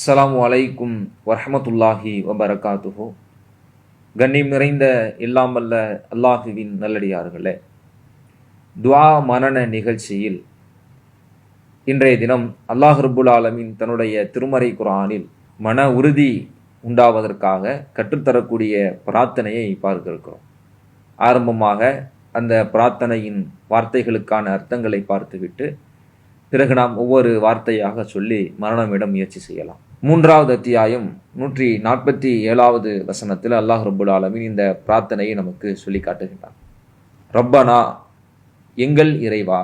அஸ்ஸலாமு அலைக்கும் வரஹ்மத்துல்லாஹி வபரகாத்துஹு. கண்ணியம் நிறைந்த எல்லாம் வல்ல அல்லாஹுவின் நல்லடியார்களே, துஆ மனன நிகழ்ச்சியில் இன்றைய தினம் அல்லாஹ் ரப்புல் ஆலமீன் தன்னுடைய திருமறை குர்ஆனில் மன உறுதி உண்டாவதற்காக கற்றுத்தரக்கூடிய பிரார்த்தனையை பார்க்க இருக்கிறோம். ஆரம்பமாக அந்த பிரார்த்தனையின் வார்த்தைகளுக்கான அர்த்தங்களை பார்த்துவிட்டு பிறகு நாம் ஒவ்வொரு வார்த்தையாக சொல்லி மரணமிட முயற்சி செய்யலாம். 3வது அத்தியாயம் 147வது வசனத்தில் அல்லாஹ் ரப்புல் ஆலமீன் இந்த பிரார்த்தனையை நமக்கு சொல்லி காட்டுகின்றான். ரப்பனா, எங்கள் இறைவா,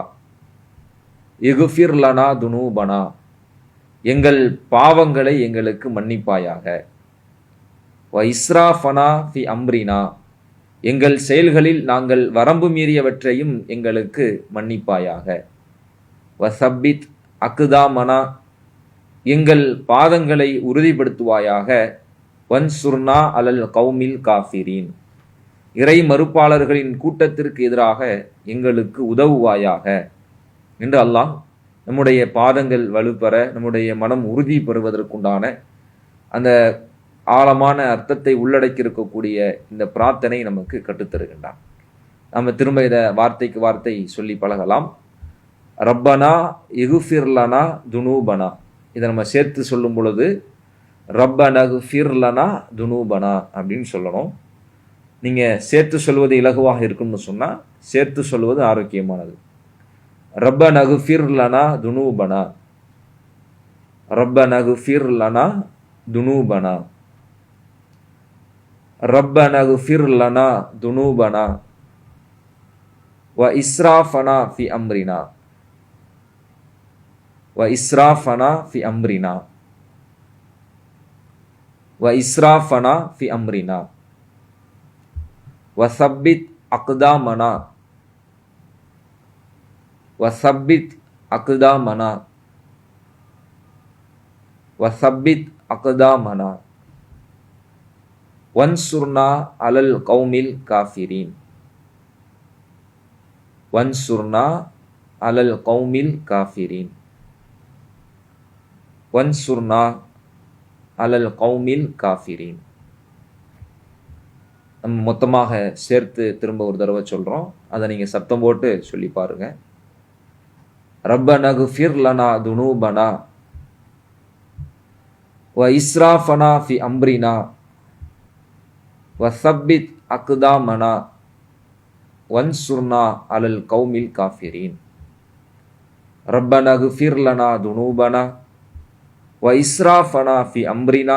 இகுஃபிர் லனா துனூபனா, எங்கள் பாவங்களை எங்களுக்கு மன்னிப்பாயாக. வ இஸ்ராஃபனா ஃபி அம்ரினா, எங்கள் செயல்களில் நாங்கள் வரம்பு மீறியவற்றையும் எங்களுக்கு மன்னிப்பாயாக. வசப்பித் அக்குதாமனா, எங்கள் பாதங்களை உறுதிப்படுத்துவாயாக. வன்சுர்னா அலல் கௌமில் காஃபிரீன், இறை மறுப்பாளர்களின் கூட்டத்திற்கு எதிராக எங்களுக்கு உதவுவாயாக என்று அல்லாஹ் நம்முடைய பாதங்கள் வலுப்பெற, நம்முடைய மனம் உறுதி பெறுவதற்குண்டான அந்த ஆழமான அர்த்தத்தை உள்ளடக்கியிருக்கக்கூடிய இந்த பிரார்த்தனை நமக்கு கற்றுத்தருகின்றான். நம்ம திரும்ப இதை வார்த்தைக்கு வார்த்தை சொல்லி பழகலாம். ரப்பனா இகுஃபிர் லனா துனூபனா, இதை நம்ம சேர்த்து சொல்லும் பொழுது ரப்பனா இகுஃபிர் லனா துனூபனா அப்படின்னு சொல்லணும். நீங்கள் சேர்த்து சொல்வது இலகுவாக இருக்கும்னு சொன்னால் சேர்த்து சொல்வது ஆரோக்கியமானது. ரப்பனா இகுஃபிர் லனா துனூபனா, ரப்பனா இகுஃபிர் லனா துனூபனா, ரப்பனா இகுஃபிர் லனா துனூபனா வ இஸ்ராஃபனா ஃபி அம்ரினா, வ இஸ்ராஃபனா ஃபி அம்ரினா, வ இஸ்ராஃபனா ஃபி அம்ரினா வ சப்பித் அக்தாமனா, வ சப்பித் அக்தாமனா, வ சப்பித் அக்தாமனா வன்சுர்னா அலல் கௌமில் காஃபிரீன், வன்சுர்னா அலல் கௌமில் காஃபிரீன், வன்சுர்னா அலல் கௌமில் காஃபிரீன். நம்ம மொத்தமாக சேர்த்து திரும்ப ஒரு தடவை சொல்கிறோம், அதை நீங்கள் சத்தம் போட்டு சொல்லி பாருங்க. ரப்பனா இகுஃபிர் லனா துனூபனா வ இஸ்ராஃபனா ஃபி அம்ரினா வ சப்பித் அக்தாமனா வன்சுர்னா அலல் கௌமில் காஃபிரீன். ரப்பனா இகுஃபிர் லனா துனூபனா வ இஸ்ராஃபனா ஃபி அம்ரினா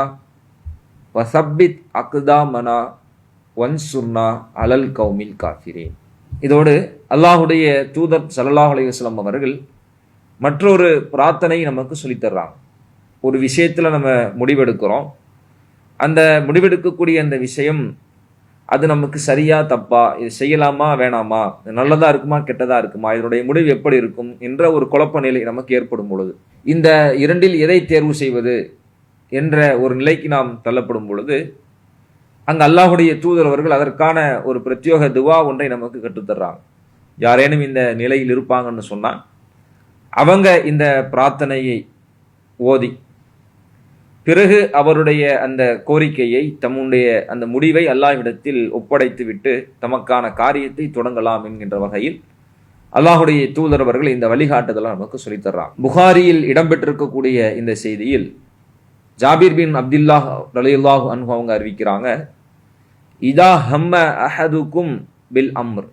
வ சப்பித் அக்தாமனா வன்சுர்னா அலல் கௌமில் காஃபிரீன். இதோடு அல்லாஹுடைய தூதர் ஸல்லல்லாஹு அலைஹி வஸல்லம் அவர்கள் மற்றொரு பிரார்த்தனை நமக்கு சொல்லித்தர்றாங்க. ஒரு விஷயத்தில் நம்ம முடிவெடுக்கிறோம், அந்த முடிவெடுக்கக்கூடிய அந்த விஷயம் அது நமக்கு சரியா தப்பா, இது செய்யலாமா வேணாமா, நல்லதா இருக்குமா கெட்டதா இருக்குமா, இதனுடைய முடிவு எப்படி இருக்கும் என்ற ஒரு குழப்ப நிலை நமக்கு ஏற்படும் பொழுது, இந்த இரண்டில் எதை தேர்வு செய்வது என்ற ஒரு நிலைக்கு நாம் தள்ளப்படும் பொழுது, அங்கு அல்லாஹுடைய தூதர் அவர்கள் அதற்கான ஒரு பிரத்யோக துவா ஒன்றை நமக்கு கற்றுத்தர்றாங்க. யாரேனும் இந்த நிலையில் இருப்பாங்கன்னு சொன்னால் அவங்க இந்த பிரார்த்தனையை ஓதி பிறகு அவருடைய அந்த கோரிக்கையை, தம்முடைய அந்த முடிவை அல்லாஹ்விடத்தில் ஒப்படைத்து விட்டு தமக்கான காரியத்தை தொடங்கலாம் என்கின்ற வகையில் அல்லாஹுடைய தூதர் அவர்கள் இந்த வழிகாட்டுதலை நமக்கு சொல்லித்தர்றாங்க. புகாரியில் இடம்பெற்றிருக்கக்கூடிய இந்த செய்தியில் ஜாபிர் பின் அப்துல்லாஹ் ரலியல்லாஹு அன்ஹு அவங்க அறிவிக்கிறாங்க, இதா ஹம்ம அஹதுக்கும் பில் அம்ர்,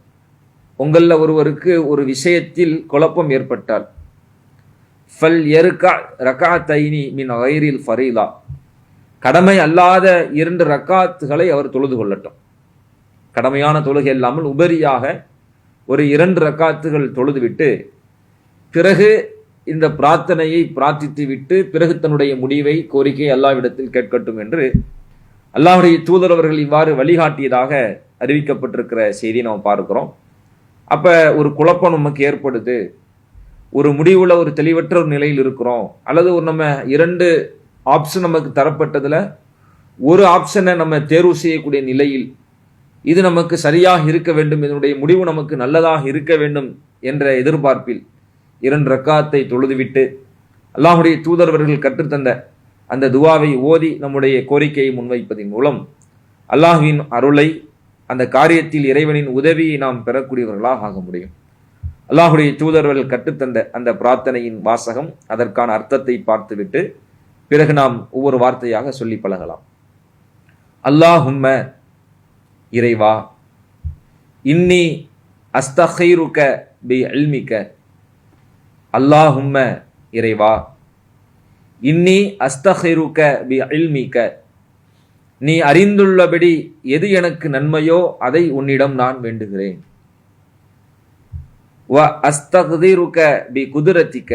உங்களில் ஒருவருக்கு ஒரு விஷயத்தில் குழப்பம் ஏற்பட்டால் ஃபல் யர்கா ரகாத்தைனி மின் கைரில் ஃபரீலா, கடமை அல்லாத 2 ரக்காத்துகளை அவர் தொழுது கொள்ளட்டும். கடமையான தொழுகை இல்லாமல் உபரியாக ஒரு 2 ரக்காத்துகள் தொழுதுவிட்டு பிறகு இந்த பிரார்த்தனையை பிரார்த்தித்து விட்டு பிறகு தன்னுடைய முடிவை, கோரிக்கை அல்லாஹ்விடத்தில் கேட்கட்டும் என்று அல்லாஹ்வுடைய தூதர் அவர்கள் இவ்வாறு வழிகாட்டியதாக அறிவிக்கப்பட்டிருக்கிற செய்தியை நாம் பார்க்கிறோம். அப்போ ஒரு குழப்பம் நமக்கு ஏற்படுது, ஒரு முடிவுல ஒரு தெளிவற்ற ஒரு நிலையில் இருக்கிறோம், அல்லது ஒரு நம்ம 2 ஆப்ஷன் நமக்கு தரப்பட்டதில் ஒரு ஆப்ஷனை நம்ம தேர்வு செய்யக்கூடிய நிலையில் இது நமக்கு சரியாக இருக்க வேண்டும், இதனுடைய முடிவு நமக்கு நல்லதாக இருக்க வேண்டும் என்ற எதிர்பார்ப்பில் 2 ரக்காத்தை தொழுதுவிட்டு அல்லாஹுடைய தூதர்வர்கள் கற்றுத்தந்த அந்த துவாவை ஓதி நம்முடைய கோரிக்கையை முன்வைப்பதன் மூலம் அல்லாஹ்வின் அருளை, அந்த காரியத்தில் இறைவனின் உதவியை நாம் பெறக்கூடியவர்களாக ஆக முடியும். அல்லாஹுடைய தூதர்கள் கற்றுத்தந்த அந்த பிரார்த்தனையின் வாசகம், அதற்கான அர்த்தத்தை பார்த்துவிட்டு பிறகு நாம் ஒவ்வொரு வார்த்தையாக சொல்லி பழகலாம். அல்லாஹும்ம, இறைவா, இன்னி அஸ்தகிருக பி இல்மிக. அல்லாஹும்ம, இறைவா, இன்னி அஸ்தகிருக பி இல்மிக. நீ அறிந்துள்ளபடி எது எனக்கு நன்மையோ அதை உன்னிடம் நான் வேண்டுகிறேன். வ அஸ்தக்திருக பி குதுரத்திக.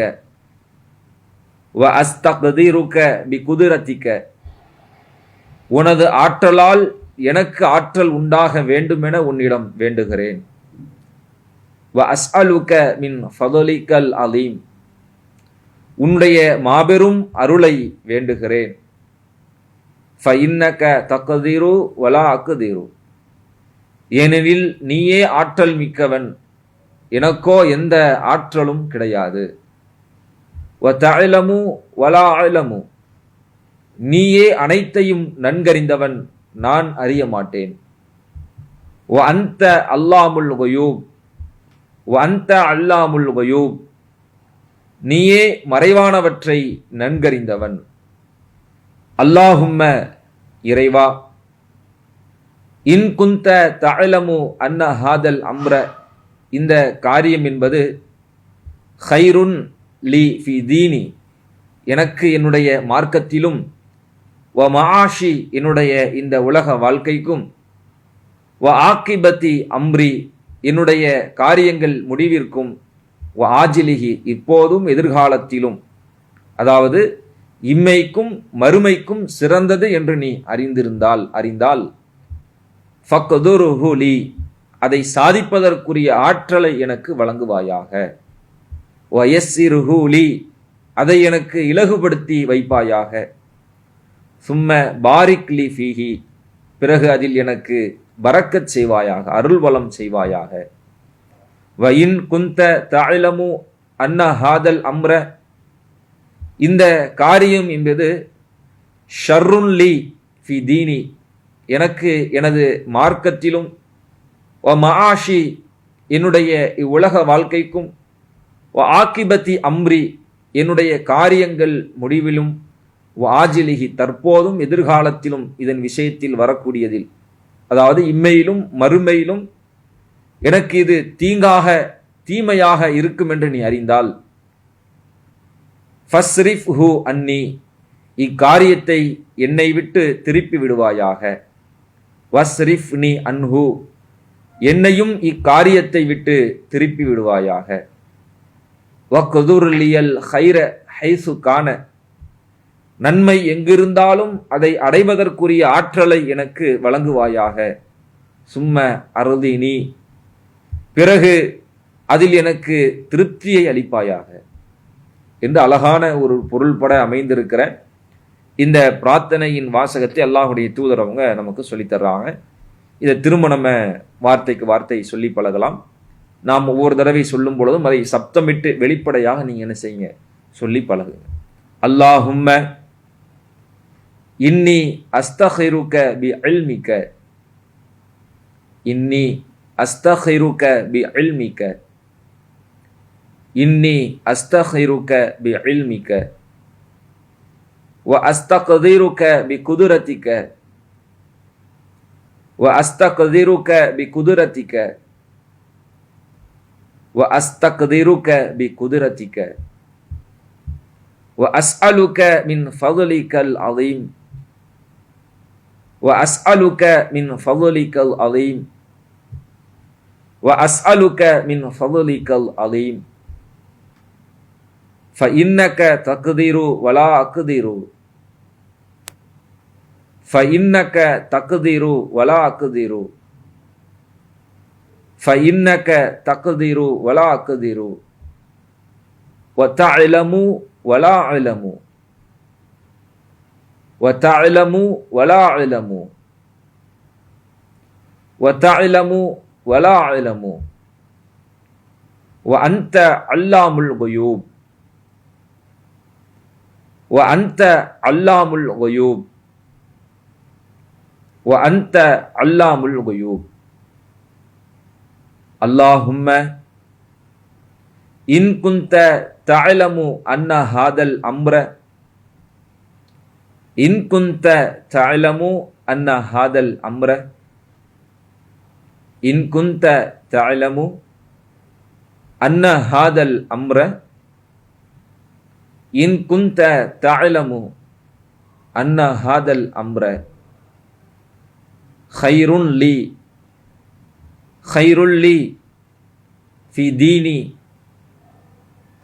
வ அஸ்தக்திருக பி குதுரத்திக. உனது ஆற்றலால் எனக்கு ஆற்றல் உண்டாக வேண்டுமென உன்னிடம் வேண்டுகிறேன். வ அஸ்அலுக மின் ஃபதலிகல் அலீம். உன்னுடைய மாபெரும் அருளை வேண்டுகிறேன். ஃபஇன்னக தக்திரு வலா அக்திரு. ஏனெனில் நீயே ஆற்றல் மிக்கவன், எனக்கோ எந்த ஆற்றலும் கிடையாது. வ தஅலமு வலா அலமு. நீயே அனைத்தையும் நன்கறிந்தவன், நான் அறிய மாட்டேன். வ அன்த அல்லாமுல் குயூப். வ அன்த அல்லாமுல் குயூப். நீயே மறைவானவற்றை நன்கறிந்தவன். அல்லாஹும்ம, இறைவா, இன் குந்த தஅலமு அன்ன ஹாதல் அம்ர. இந்த காரியம் என்பது ஹைருன் லி ஃபி தீனி, எனக்கு என்னுடைய மார்க்கத்திலும், வ மஆஷி, என்னுடைய இந்த உலக வாழ்க்கைக்கும், வ ஆக்கிபத்தி அம்ரி, என்னுடைய காரியங்கள் முடிவிற்கும், வ ஆஜிலிஹி, இப்போதும் எதிர்காலத்திலும், அதாவது இம்மைக்கும் மறுமைக்கும் சிறந்தது என்று நீ அறிந்தால் ஃபக்துருஹு லி, அதை சாதிப்பதற்குரிய ஆற்றலை எனக்கு வழங்குவாயாக. வ யஸ்ஸிருஹு லி, அதை எனக்கு இலகுபடுத்தி வைப்பாயாக. சும்ம பாரிக் லி ஃபீஹி, பிறகு அதில் எனக்கு பரக்கத் செய்வாயாக, அருள் வளம் செய்வாயாக. வ இன் குந்த தஅலமு அன்ன ஹாதல் அம்ர, இந்த காரியம் என்பது ஷர்ருன் லி ஃபி தீனி, எனக்கு எனது மார்க்கத்திலும், வ மஆஷி, என்னுடைய இவ்வுலக வாழ்க்கைக்கும், வ ஆக்கிபத்தி அம்ரி, என்னுடைய காரியங்கள் முடிவிலும், வ ஆஜிலிஹி, தற்போதும் எதிர்காலத்திலும், இதன் விஷயத்தில் வரக்கூடியதில், அதாவது இம்மையிலும் மறுமையிலும் எனக்கு இது தீமையாக இருக்கும் என்று நீ அறிந்தால், ஃபஸ்ரிஃப்ஹு அன்னி, இக்காரியத்தை என்னை விட்டு திருப்பி விடுவாயாக. வஸ்ரிஃப்னி அன்ஹு, என்னையும் இக்காரியத்தை விட்டு திருப்பி விடுவாயாக. வக்துர் லியல் ஹைர ஹைசு கான, நன்மை எங்கிருந்தாலும் அதை அடைவதற்குரிய ஆற்றலை எனக்கு வழங்குவாயாக. சும்ம அருதினி, பிறகு அதில் எனக்கு திருப்தியை அளிப்பாயாக என்று அழகான ஒரு பொருள்பட அமைந்திருக்கிற இந்த பிரார்த்தனையின் வாசகத்தை அல்லாஹுடைய தூதர் அவங்க நமக்கு சொல்லித்தர்றாங்க. இதை திரும்ப நம்ம வார்த்தைக்கு வார்த்தை சொல்லி பழகலாம். நாம் ஒவ்வொரு தடவை சொல்லும் பொழுதும் அதை சப்தமிட்டு வெளிப்படையாக நீங்கள் என்ன செய்யுங்க, சொல்லி பழகுங்க. அல்லாஹும்ம இன்னி அஸ்தகிருக பி இல்மிக. இன்னி அஸ்தகிருக பி இல்மிக. இன்னி அஸ்தகிருக பி இல்மிக. வ அஸ்தக்திருக பி குதுரத்திக. வ அஸ்தக்திருக பி குதுரத்திக. வ அஸ்தக்திருக பி குதுரத்திக. வ அஸ்அலுக மின் ஃபضலிகல் அலீம். வ அஸ்அலுக மின் ஃபضலிகல் அலீம். வ அஸ்அலுக மின் ஃபضலிகல் அலீம். فإنك تقدر ولا أقدر. فإنك تقدر ولا أقدر. فإنك تقدر ولا أقدر. وتعلم ولا أعلم. وتعلم ولا أعلم. وتعلم ولا أعلم. وأنت علام الغيوب. وأنت علام الغيوب وأنت علام الغيوب اللهم إن كنت تعلم أن هذا الأمر إن كنت تعلم أن هذا الأمر إن كنت تعلم أن هذا الأمر إن كنت تعلم أن هذا الأمر خير لي في ديني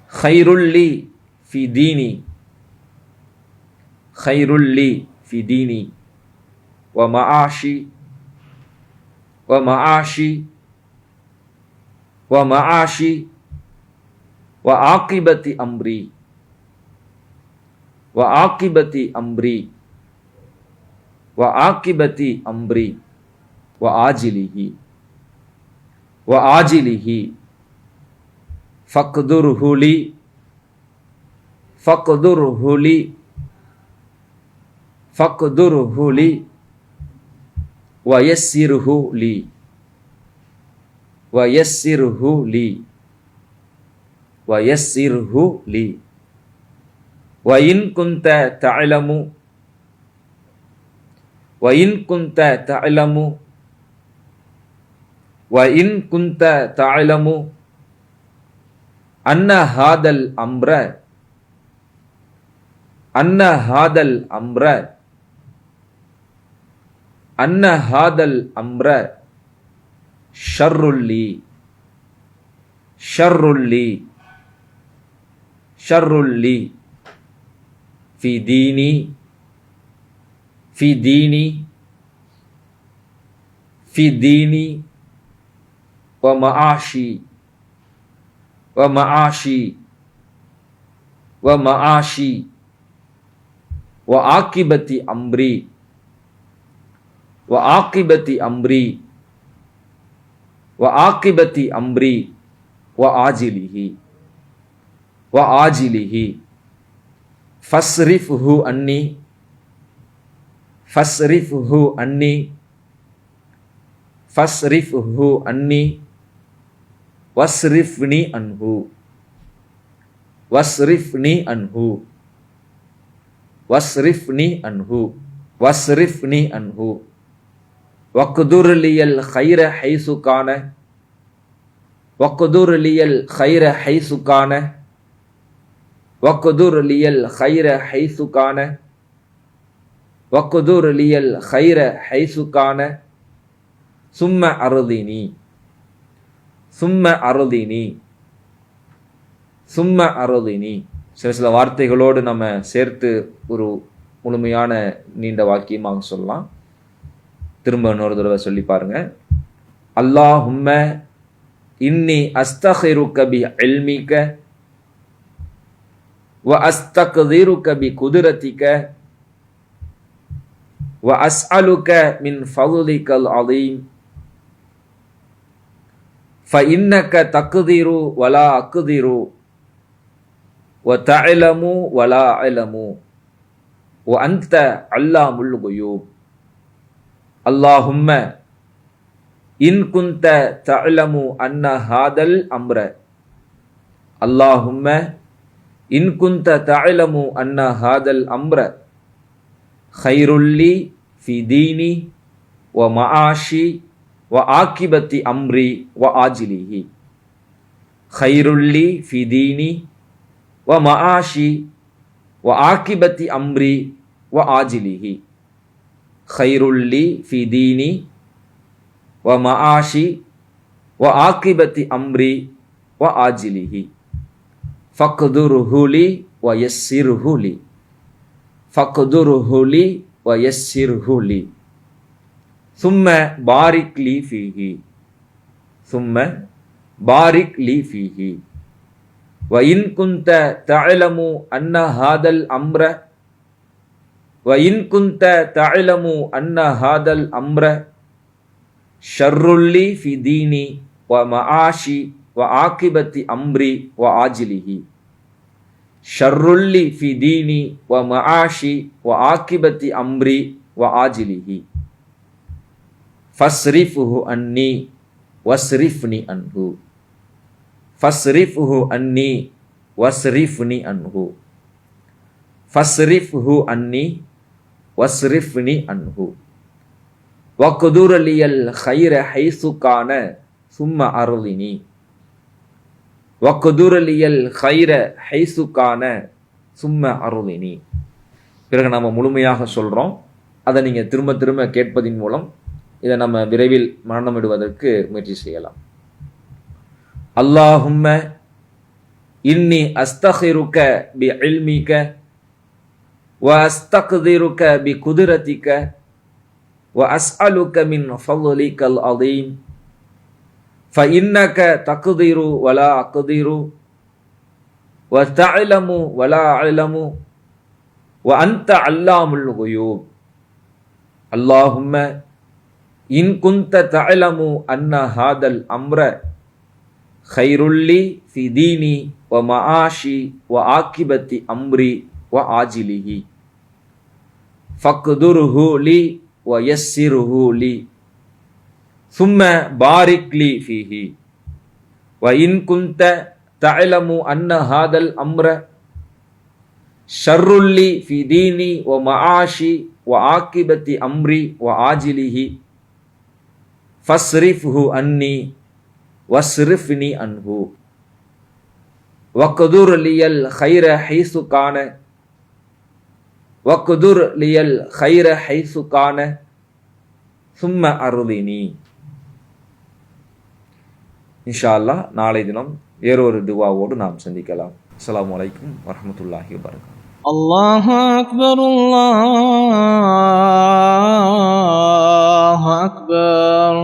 خير لي في ديني خير لي في ديني ومعاشي وعاقبة أمري وآجله فاقدره لي ويسره لي وإن كنت تعلم أن هذا الأمر شر لي في ديني ومعاشي وعاقبة أمري وآجله فاصرفه عني واصرفني عنه واقدر لي الخير حيث كان واقدر لي الخير حيث كان ثم أرضني சில வார்த்தைகளோடு நம்ம சேர்த்து ஒரு முழுமையான நீண்ட வாக்கியமாக சொல்லலாம். திரும்ப இன்னொரு தடவை சொல்லி பாருங்க. அல்லாஹும்ம இன்னி அஸ்தகிருக்க பி இல்மிக வ அஸ்தக்திருக்க பி குதுரத்திக வ அஸ்அலுக மின் ஃபضலிகல் அலீம் فإنك تقدر ولا أقدر وتعلم ولا أعلم وأنت علام الغيوب اللهم إن كنت تعلم أن هذا الأمر اللهم إن كنت تعلم أن هذا الأمر خير لي في ديني ومعاشي وعاقبة أمري وآجله خير لي في ديني ومعاشي وعاقبة أمري وآجله خير لي في ديني ومعاشي وعاقبة أمري وآجله فاقدره لي ويسره لي فاقدره لي ويسره لي ثم بارك لي فيه وإن كنت تعلم أن هذا الأمر شر لي في ديني ومعاشي وعاقبة أمري وآجله ஷர்ருல்லி ஃபி தீனி வ மஆஷி வ ஆக்கிபத்தி அம்ரி வ ஆஜிலிஹி ஃபஸ்ரிஃப்ஹு அன்னி வஸ்ரிஃப்னி அன்ஹு ஃபஸ்ரிஃப்ஹு அன்னி வஸ்ரிஃப்னி அன்ஹு ஃபஸ்ரிஃப்ஹு அன்னி வஸ்ரிஃப்னி அன்ஹு வக்துர் லியல் கைர ஹைசு கான சும்ம அருளினி வக்துர் லியல் கைர ஹைசு கான சும்ம அருளினி. பிறகு நம்ம முழுமையாக சொல்கிறோம். அதை நீங்கள் திரும்ப திரும்ப கேட்பதின் மூலம் இதை நம்ம விரைவில் மரணமிடுவதற்கு முயற்சி செய்யலாம். அல்லாஹும்ம இன்னி அஸ்தகிருக்க பி இல்மிக வ அஸ்தக்திருக்க பி குதிரத்திக வ அஸ்அலுக்க மின் ஃபضலிகல் அதீம் ஃபஇன்னக தக்திரு வலா அக்திரு வ தஅலமு வலா அலமு வ அன்த அல்லாமுல் குயூப். அல்லாஹும்ம இன் குந்த தஅலமு அன்ன ஹாதல் அம்ர கைருல்லி ஃபி தீனி வ மஆஷி வ ஆக்கிபத்தி அம்ரி வ ஆஜிலிஹி ஃபக்துர்ஹு லி வ யஸ்ஸிர்ஹு லி சும்ம பாரிக் லி ஃபீஹி வ இன் குந்த தஅலமு அன்ன ஹாதல் அம்ர ஷர்ருல்லி ஃபி தீனி வ மஆஷி வ ஆக்கிபத்தி அம்ரி வ ஆஜிலிஹி ஃபஸ்ரிஃப்ஹு அன்னி வஸ்ரிஃப்னி அன்ஹு வக்துர் லியல் கைர ஹைசு கான வக்துர் லியல் கைர ஹைசு கான சும்ம அருளினி. இன்ஷா அல்லாஹ் நாளை தினம் வேறொரு துவாவோடு நாம் சந்திக்கலாம். அஸ்ஸலாமு அலைக்கும் வரஹ்மத்துல்லாஹி வபரகாத்துஹு. அல்லாஹு அக்பர் அல்லாஹு அக்பர்.